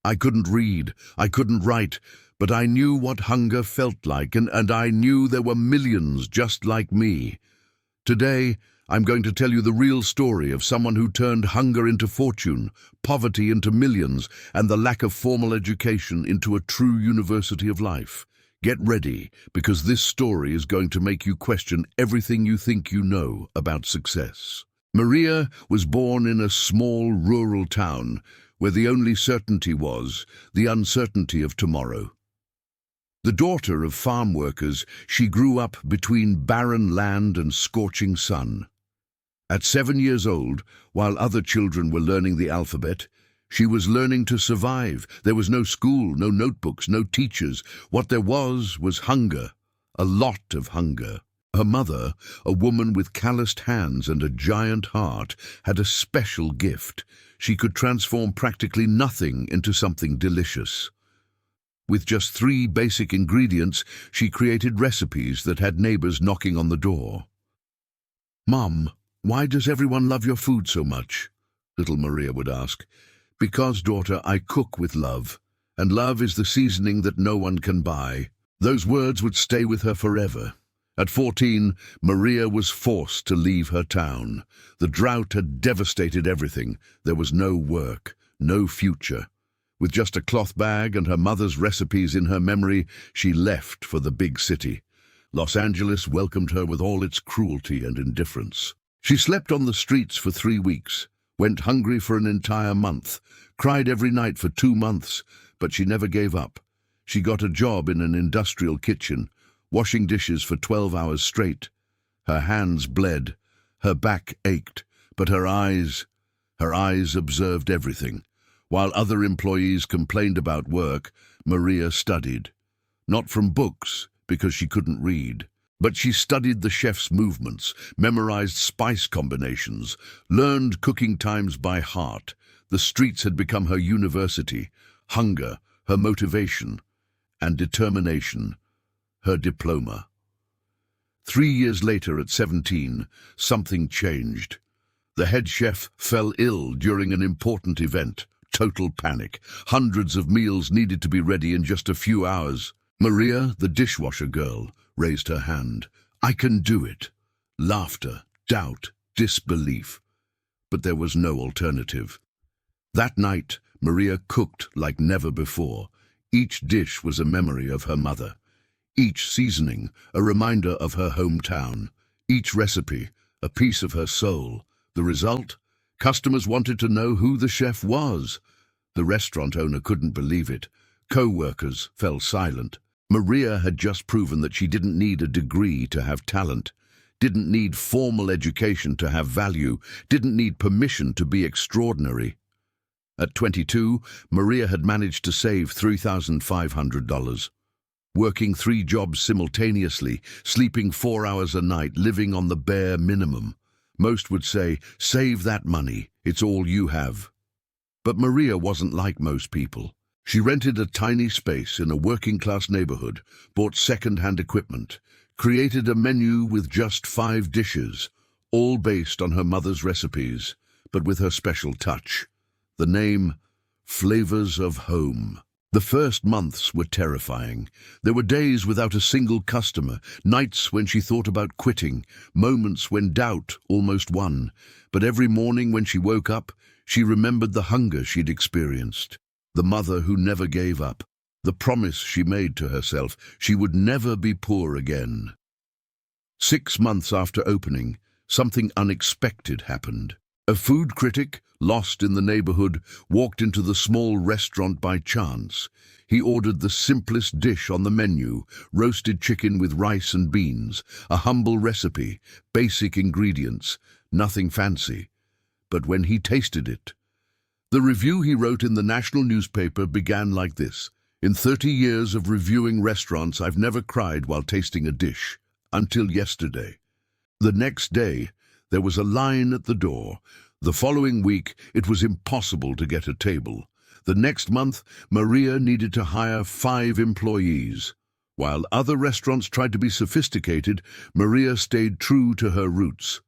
I couldn't read, I couldn't write, but I knew what hunger felt like, and I knew there were millions just like me. Today, I'm going to tell you the real story of someone who turned hunger into fortune, poverty into millions, and the lack of formal education into a true university of life. Get ready, because this story is going to make you question everything you think you know about success. Maria was born in a small rural town where the only certainty was the uncertainty of tomorrow. The daughter of farm workers, she grew up between barren land and scorching sun. At 7 years old, while other children were learning the alphabet, she was learning to survive. There was no school, no notebooks, no teachers. What there was hunger, a lot of hunger. Her mother, a woman with calloused hands and a giant heart, had a special gift. She could transform practically nothing into something delicious. With just 3 basic ingredients, she created recipes that had neighbors knocking on the door. "Mom, why does everyone love your food so much?" little Maria would ask. "Because, daughter, I cook with love, and love is the seasoning that no one can buy." Those words would stay with her forever. At 14, Maria was forced to leave her town. The drought had devastated everything. There was no work, no future. With just a cloth bag and her mother's recipes in her memory, she left for the big city. Los Angeles welcomed her with all its cruelty and indifference. She slept on the streets for 3 weeks, went hungry for an entire month, cried every night for 2 months, but she never gave up. She got a job in an industrial kitchen, washing dishes for 12 hours straight. Her hands bled, her back ached, but her eyes observed everything. While other employees complained about work, Maria studied. Not from books, because she couldn't read, but she studied the chef's movements, memorized spice combinations, learned cooking times by heart. The streets had become her university, hunger, her motivation, and determination, her diploma. 3 years later, at 17, something changed. The head chef fell ill during an important event. Total panic. Hundreds of meals needed to be ready in just a few hours. Maria, the dishwasher girl, raised her hand. "I can do it." Laughter, doubt, disbelief. But there was no alternative. That night, Maria cooked like never before. Each dish was a memory of her mother. Each seasoning, a reminder of her hometown. Each recipe, a piece of her soul. The result? Customers wanted to know who the chef was. The restaurant owner couldn't believe it. Co-workers fell silent. Maria had just proven that she didn't need a degree to have talent, didn't need formal education to have value, didn't need permission to be extraordinary. At 22, Maria had managed to save $3,500. Working 3 jobs simultaneously, sleeping 4 hours a night, living on the bare minimum. Most would say, save that money, it's all you have. But Maria wasn't like most people. She rented a tiny space in a working-class neighborhood, bought second-hand equipment, created a menu with just 5 dishes, all based on her mother's recipes, but with her special touch. The name, Flavors of Home. The first months were terrifying. There were days without a single customer, nights when she thought about quitting, moments when doubt almost won. But every morning when she woke up, she remembered the hunger she'd experienced, the mother who never gave up, the promise she made to herself she would never be poor again. 6 months after opening, something unexpected happened. A food critic, lost in the neighborhood, walked into the small restaurant by chance. He ordered the simplest dish on the menu, roasted chicken with rice and beans, a humble recipe, basic ingredients, nothing fancy. But when he tasted it, the review he wrote in the national newspaper began like this: "In 30 years of reviewing restaurants, I've never cried while tasting a dish, until yesterday." The next day, there was a line at the door. The following week, it was impossible to get a table. The next month, Maria needed to hire 5 employees. While other restaurants tried to be sophisticated, Maria stayed true to her roots.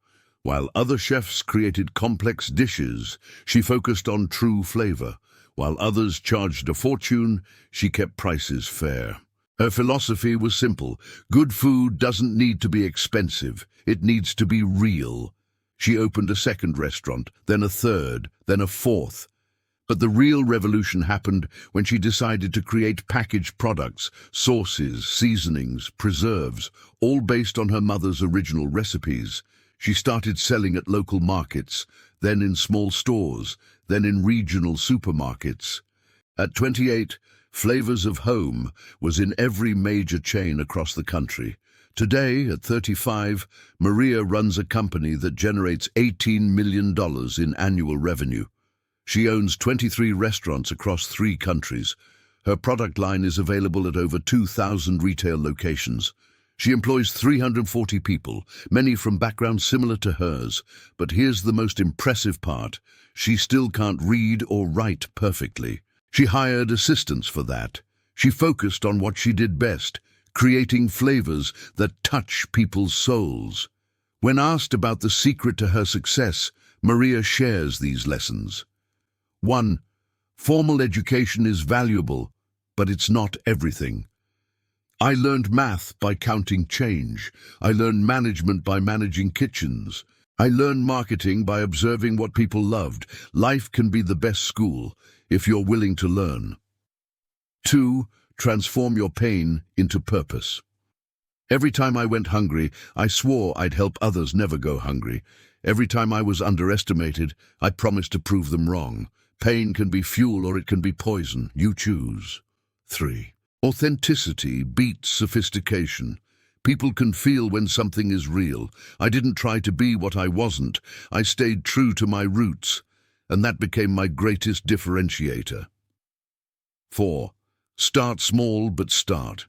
While other chefs created complex dishes, she focused on true flavor. While others charged a fortune, she kept prices fair. Her philosophy was simple. Good food doesn't need to be expensive. It needs to be real. She opened a second restaurant, then a third, then a fourth. But the real revolution happened when she decided to create packaged products, sauces, seasonings, preserves, all based on her mother's original recipes. She started selling at local markets, then in small stores, then in regional supermarkets. At 28, Flavors of Home was in every major chain across the country. Today, at 35, Maria runs a company that generates $18 million in annual revenue. She owns 23 restaurants across 3 countries. Her product line is available at over 2,000 retail locations. She employs 340 people, many from backgrounds similar to hers. But here's the most impressive part. She still can't read or write perfectly. She hired assistants for that. She focused on what she did best, creating flavors that touch people's souls. When asked about the secret to her success, Maria shares these lessons. 1. Formal education is valuable, but it's not everything. I learned math by counting change. I learned management by managing kitchens. I learned marketing by observing what people loved. Life can be the best school if you're willing to learn. 2. Transform your pain into purpose. Every time I went hungry, I swore I'd help others never go hungry. Every time I was underestimated, I promised to prove them wrong. Pain can be fuel or it can be poison. You choose. 3. Authenticity beats sophistication. People can feel when something is real. I didn't try to be what I wasn't. I stayed true to my roots, and that became my greatest differentiator. 4. Start small, but start.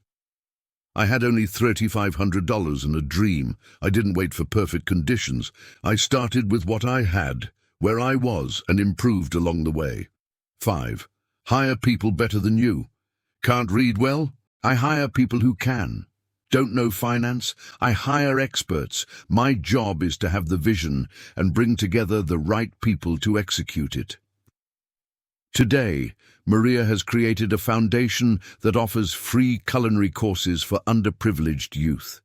I had only $3,500 and a dream. I didn't wait for perfect conditions. I started with what I had, where I was, and improved along the way. 5. Hire people better than you. Can't read well? I hire people who can. Don't know finance? I hire experts. My job is to have the vision and bring together the right people to execute it. Today, Maria has created a foundation that offers free culinary courses for underprivileged youth.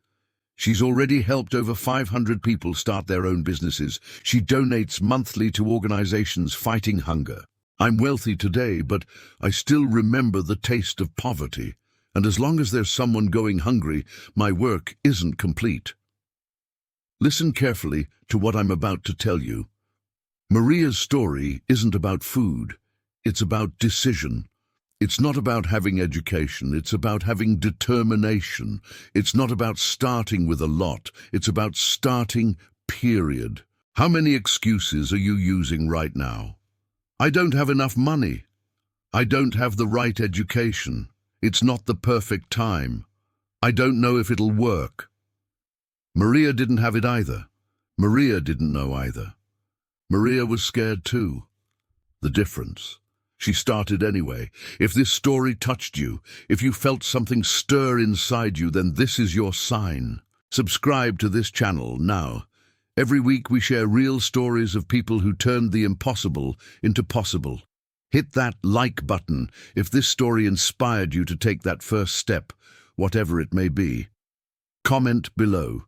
She's already helped over 500 people start their own businesses. She donates monthly to organizations fighting hunger. I'm wealthy today, but I still remember the taste of poverty. And as long as there's someone going hungry, my work isn't complete. Listen carefully to what I'm about to tell you. Maria's story isn't about food. It's about decision. It's not about having education. It's about having determination. It's not about starting with a lot. It's about starting, period. How many excuses are you using right now? I don't have enough money. I don't have the right education. It's not the perfect time. I don't know if it'll work. Maria didn't have it either. Maria didn't know either. Maria was scared too. The difference. She started anyway. If this story touched you, if you felt something stir inside you, then this is your sign. Subscribe to this channel now. Every week we share real stories of people who turned the impossible into possible. Hit that like button if this story inspired you to take that first step, whatever it may be. Comment below.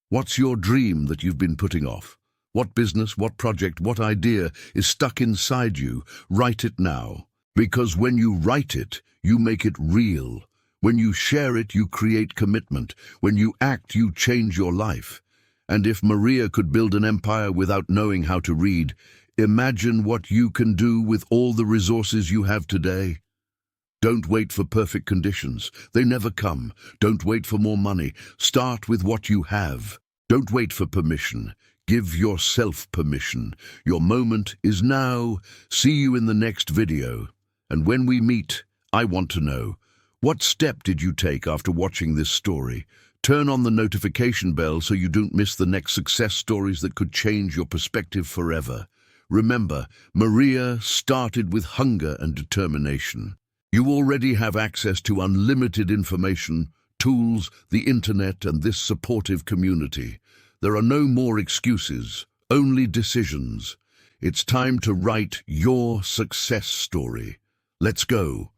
What's your dream that you've been putting off? What business, what project, what idea is stuck inside you? Write it now. Because when you write it, you make it real. When you share it, you create commitment. When you act, you change your life. And if Maria could build an empire without knowing how to read, imagine what you can do with all the resources you have today. Don't wait for perfect conditions. They never come. Don't wait for more money. Start with what you have. Don't wait for permission. Give yourself permission. Your moment is now. See you in the next video. And when we meet, I want to know, what step did you take after watching this story? Turn on the notification bell so you don't miss the next success stories that could change your perspective forever. Remember, Maria started with hunger and determination. You already have access to unlimited information, tools, the internet, and this supportive community. There are no more excuses, only decisions. It's time to write your success story. Let's go.